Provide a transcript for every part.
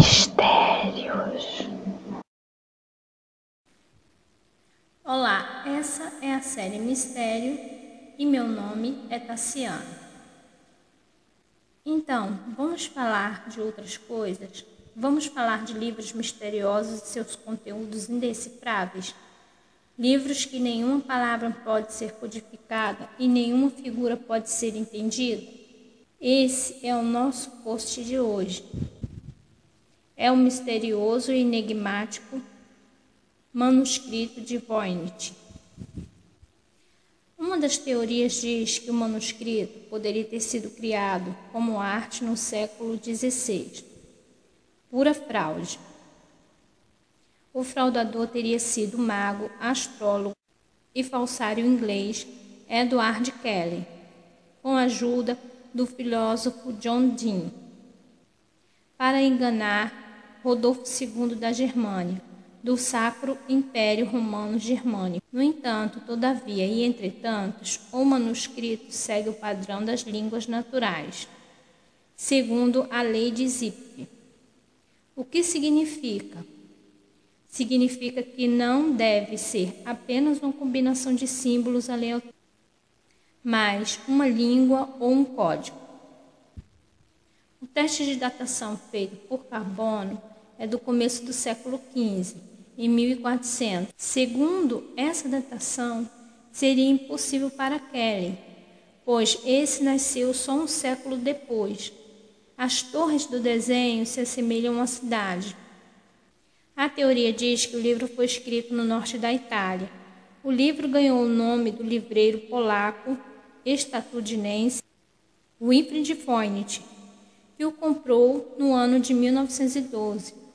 Mistérios. Olá, essa é a série Mistério e meu nome é Tassiana. Então, vamos falar de outras coisas? Vamos falar de livros misteriosos e seus conteúdos indecifráveis? Livros que nenhuma palavra pode ser codificada e nenhuma figura pode ser entendida? Esse é o nosso post de hoje. É o misterioso e enigmático manuscrito de Voynich. Uma das teorias diz que o manuscrito poderia ter sido criado como arte no século XVI. Pura fraude. O fraudador teria sido mago, astrólogo e falsário inglês Edward Kelly, com a ajuda do filósofo John Dee, para enganar Rodolfo II da Germânia, do Sacro Império Romano Germânico. No entanto, todavia e entretanto, o manuscrito segue o padrão das línguas naturais, segundo a lei de Zipf. O que significa? Significa que não deve ser apenas uma combinação de símbolos aleatórios, mas uma língua ou um código. O teste de datação feito por carbono é do começo do século XV, em 1400. Segundo essa datação, seria impossível para Kelly, pois esse nasceu só um século depois. As torres do desenho se assemelham a uma cidade. A teoria diz que o livro foi escrito no norte da Itália. O livro ganhou o nome do livreiro polaco estadunidense Wilfrid Voynich, que o comprou no ano de 1912.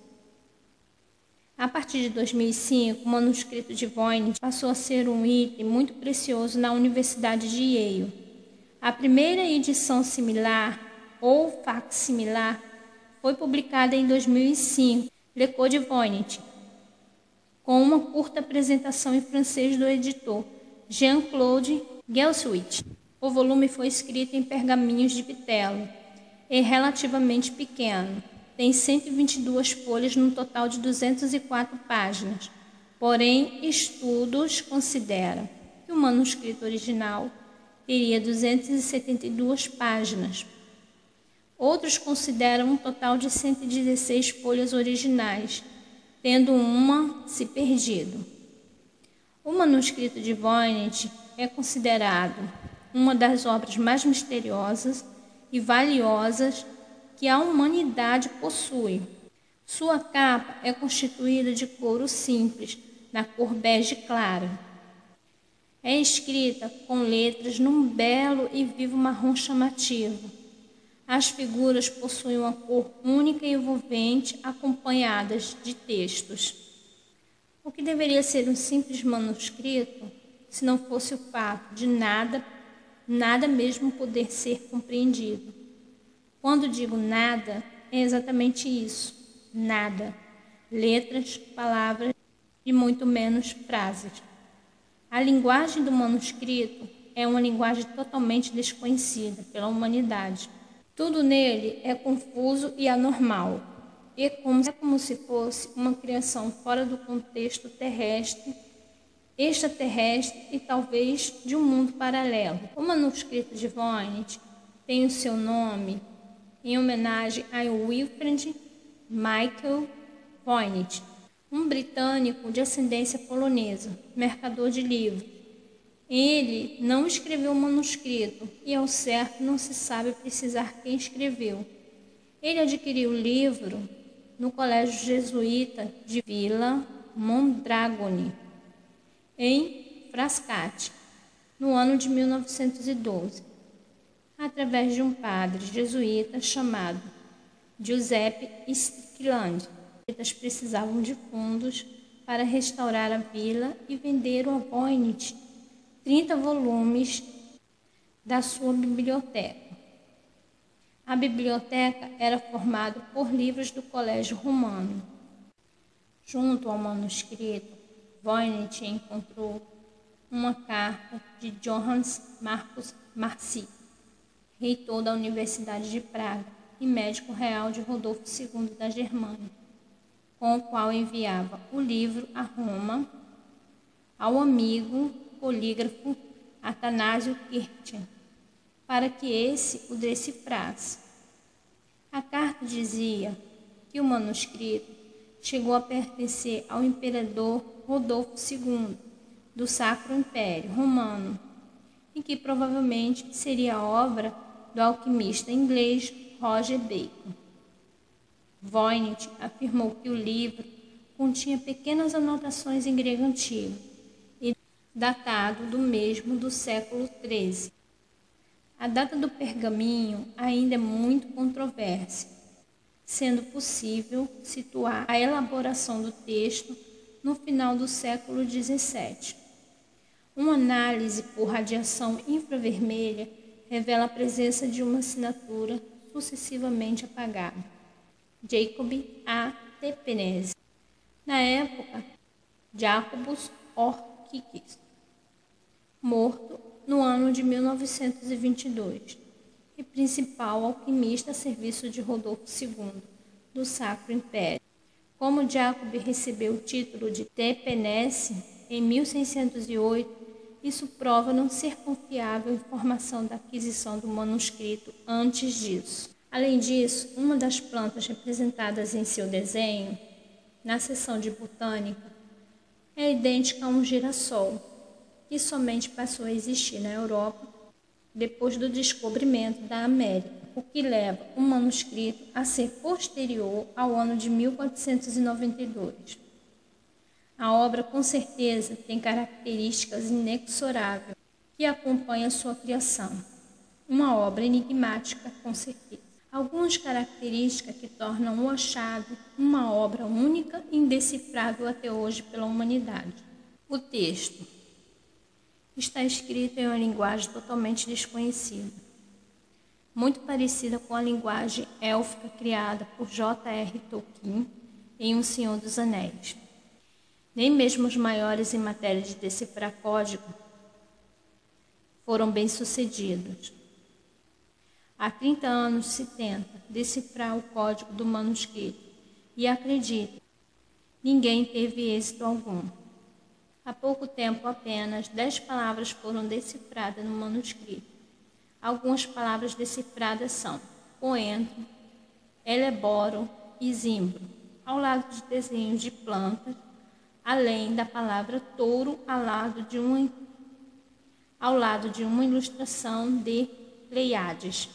A partir de 2005, o manuscrito de Voynich passou a ser um item muito precioso na Universidade de Yale. A primeira edição similar, ou facsimilar, foi publicada em 2005, Le Code Voynich, com uma curta apresentação em francês do editor Jean-Claude Gelsuit. O volume foi escrito em pergaminhos de vitelo. É relativamente pequeno. Tem 122 folhas num total de 204 páginas. Porém, estudos consideram que o manuscrito original teria 272 páginas. Outros consideram um total de 116 folhas originais, tendo uma se perdido. O manuscrito de Voynich é considerado uma das obras mais misteriosas e valiosas que a humanidade possui. Sua capa é constituída de couro simples, na cor bege clara. É escrita com letras num belo e vivo marrom chamativo. As figuras possuem uma cor única e envolvente, acompanhadas de textos. O que deveria ser um simples manuscrito, se não fosse o fato de nada mesmo poder ser compreendido. Quando digo nada, é exatamente isso, nada. Letras, palavras e muito menos frases. A linguagem do manuscrito é uma linguagem totalmente desconhecida pela humanidade. Tudo nele é confuso e anormal. É como se fosse uma criação fora do contexto terrestre, extraterrestre e talvez de um mundo paralelo. O manuscrito de Voynich tem o seu nome em homenagem a Wilfrid Michael Voynich, um britânico de ascendência polonesa, mercador de livros. Ele não escreveu o manuscrito e, ao certo, não se sabe precisar quem escreveu. Ele adquiriu o livro no Colégio Jesuíta de Vila Mondragone, em Frascati, no ano de 1912. Através de um padre jesuíta chamado Giuseppe Strickland. Os precisavam de fundos para restaurar a vila e venderam a Voynich 30 volumes da sua biblioteca. A biblioteca era formada por livros do Colégio Romano. Junto ao manuscrito, Voynich encontrou uma carta de Johannes Marcus Marci, reitor da Universidade de Praga, e médico real de Rodolfo II da Germânia, com o qual enviava o livro a Roma ao amigo polígrafo Atanásio Kircher, para que esse o decifrasse. A carta dizia que o manuscrito chegou a pertencer ao imperador Rodolfo II, do Sacro Império Romano, e que provavelmente seria obra do alquimista inglês Roger Bacon. Voynich afirmou que o livro continha pequenas anotações em grego antigo e datado do mesmo do século XIII. A data do pergaminho ainda é muito controversa, sendo possível situar a elaboração do texto no final do século XVII. Uma análise por radiação infravermelha revela a presença de uma assinatura sucessivamente apagada. Jacob A. Tepenese. Na época, Jacobus Orchies, morto no ano de 1922, e principal alquimista a serviço de Rodolfo II, do Sacro Império. Como Jacob recebeu o título de Tepenese em 1608, isso prova não ser confiável a informação da aquisição do manuscrito antes disso. Além disso, uma das plantas representadas em seu desenho, na seção de botânica, é idêntica a um girassol, que somente passou a existir na Europa depois do descobrimento da América, o que leva o manuscrito a ser posterior ao ano de 1492. A obra, com certeza, tem características inexoráveis que acompanham sua criação. Uma obra enigmática, com certeza. Algumas características que tornam o achado uma obra única e indecifrável até hoje pela humanidade. O texto está escrito em uma linguagem totalmente desconhecida, muito parecida com a linguagem élfica criada por J.R. Tolkien em O Senhor dos Anéis. Nem mesmo os maiores em matéria de decifrar código foram bem-sucedidos. Há 30 anos se tenta decifrar o código do manuscrito e, acredite, ninguém teve êxito algum. Há pouco tempo, apenas 10 palavras foram decifradas no manuscrito. Algumas palavras decifradas são coentro, eleboro e zimbro, ao lado de desenhos de plantas, além da palavra touro ao lado de uma ilustração de Pleiades.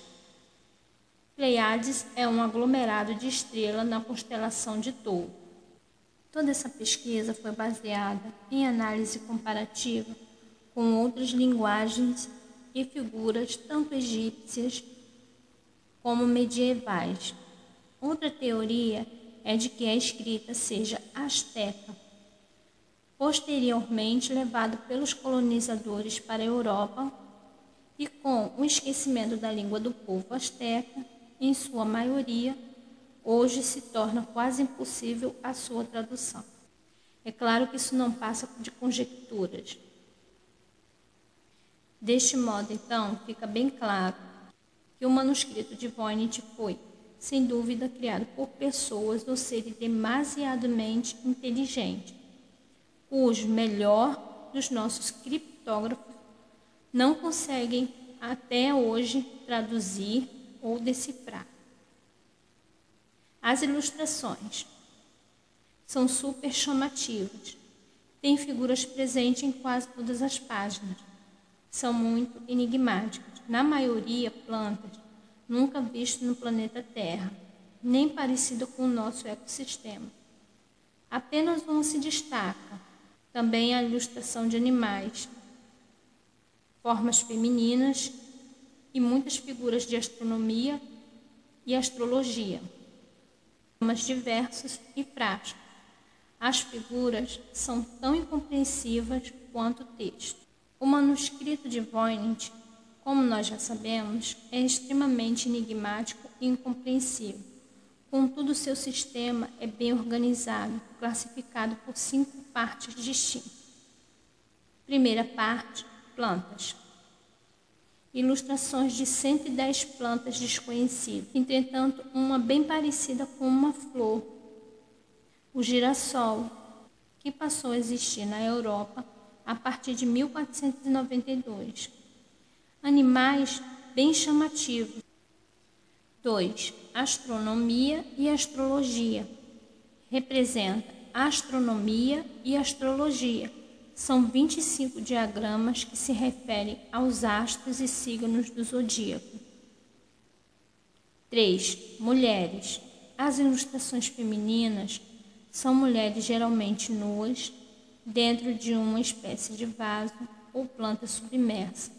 Pleiades é um aglomerado de estrelas na constelação de Touro. Toda essa pesquisa foi baseada em análise comparativa com outras linguagens e figuras, tanto egípcias como medievais. Outra teoria é de que a escrita seja asteca, posteriormente levado pelos colonizadores para a Europa, e com o esquecimento da língua do povo asteca, em sua maioria, hoje se torna quase impossível a sua tradução. É claro que isso não passa de conjecturas. Deste modo, então, fica bem claro que o manuscrito de Voynich foi, sem dúvida, criado por pessoas ou seres demasiadamente inteligentes, cujo melhor dos nossos criptógrafos não conseguem até hoje traduzir ou decifrar. As ilustrações são super chamativas. Tem figuras presentes em quase todas as páginas. São muito enigmáticas. Na maioria, plantas nunca vistas no planeta Terra, nem parecidas com o nosso ecossistema. Apenas uma se destaca. Também a ilustração de animais, formas femininas e muitas figuras de astronomia e astrologia, temas diversos e práticos. As figuras são tão incompreensíveis quanto o texto. O manuscrito de Voynich, como nós já sabemos, é extremamente enigmático e incompreensível. Contudo, seu sistema é bem organizado, classificado por 5 partes distintas. Primeira parte, plantas. ilustrações de 110 plantas desconhecidas, entretanto uma bem parecida com uma flor, o girassol, que passou a existir na Europa a partir de 1492. Animais bem chamativos. 2. Astronomia e astrologia. Representa astronomia e astrologia. São 25 diagramas que se referem aos astros e signos do zodíaco. 3. Mulheres. As ilustrações femininas são mulheres geralmente nuas, dentro de uma espécie de vaso ou planta submersa,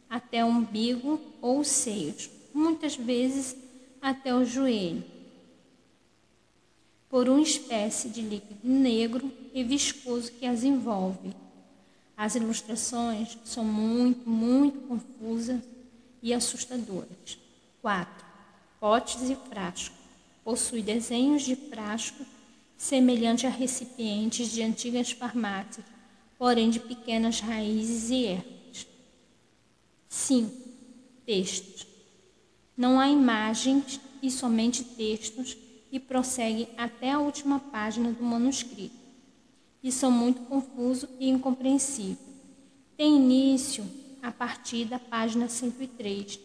até o umbigo ou os seios, muitas vezes até o joelho, por uma espécie de líquido negro e viscoso que as envolve. As ilustrações são muito confusas e assustadoras. 4. Potes e frascos. Possui desenhos de frascos semelhante a recipientes de antigas farmácias, porém de pequenas raízes e ervas. 5. Textos. Não há imagens e somente textos e prossegue até a última página do manuscrito, e são muito confusos e incompreensíveis. Tem início a partir da página 103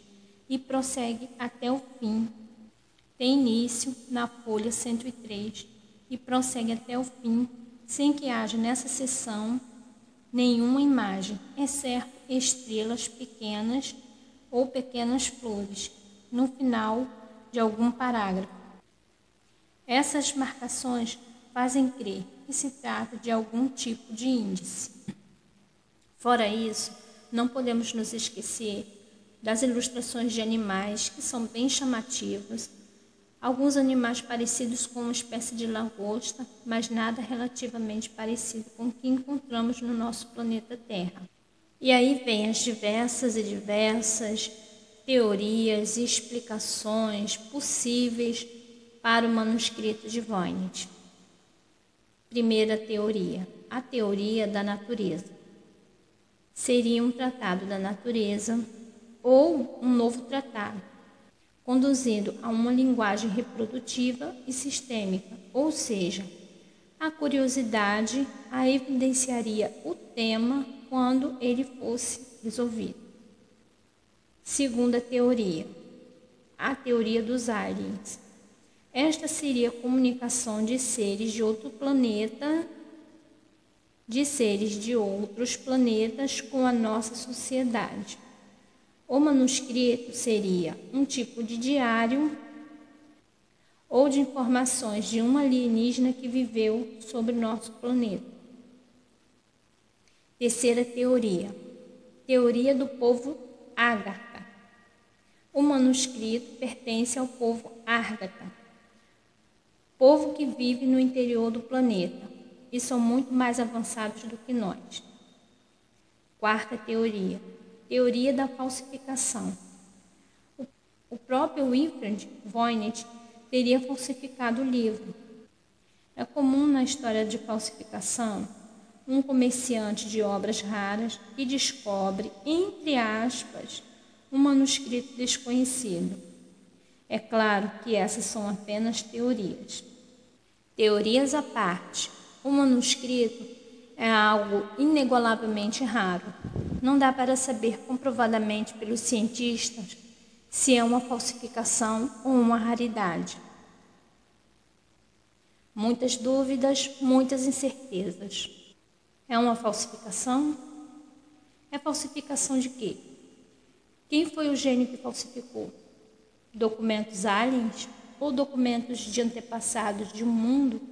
e prossegue até o fim. Tem início na folha 103 e prossegue até o fim, sem que haja nessa seção nenhuma imagem, exceto estrelas pequenas ou pequenas flores, no final de algum parágrafo. Essas marcações fazem crer que se trata de algum tipo de índice. Fora isso, não podemos nos esquecer das ilustrações de animais que são bem chamativas, alguns animais parecidos com uma espécie de lagosta, mas nada relativamente parecido com o que encontramos no nosso planeta Terra. E aí vem as diversas teorias e explicações possíveis para o manuscrito de Voynich. Primeira teoria, a teoria da natureza. Seria um tratado da natureza ou um novo tratado, conduzindo a uma linguagem reprodutiva e sistêmica, ou seja, a curiosidade a evidenciaria o tema quando ele fosse resolvido. Segunda teoria, a teoria dos aliens. Esta seria a comunicação de seres de outro planeta, de seres de outros planetas com a nossa sociedade. O manuscrito seria um tipo de diário ou de informações de um alienígena que viveu sobre nosso planeta. Terceira teoria, teoria do povo Ágata. O manuscrito pertence ao povo Ágata, povo que vive no interior do planeta e são muito mais avançados do que nós. Quarta teoria, teoria da falsificação. O próprio Wilfred Voynich teria falsificado o livro. É comum na história de falsificação um comerciante de obras raras que descobre, entre aspas, um manuscrito desconhecido. É claro que essas são apenas teorias. Teorias à parte, o manuscrito é algo inigualavelmente raro. Não dá para saber comprovadamente pelos cientistas se é uma falsificação ou uma raridade. Muitas dúvidas, muitas incertezas. É uma falsificação? É falsificação de quê? Quem foi o gênio que falsificou? Documentos aliens ou documentos de antepassados de um mundo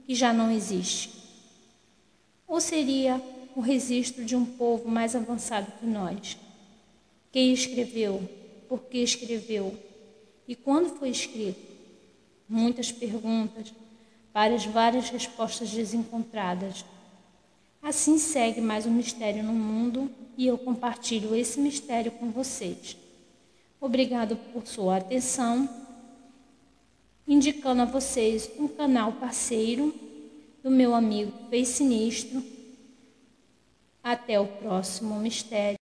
que já não existe? Ou seria o registro de um povo mais avançado que nós? Quem escreveu? Por que escreveu? E quando foi escrito? Muitas perguntas, várias respostas desencontradas. Assim segue mais um mistério no mundo e eu compartilho esse mistério com vocês. Obrigado por sua atenção, indicando a vocês um canal parceiro do meu amigo Fei Sinistro. Até o próximo mistério.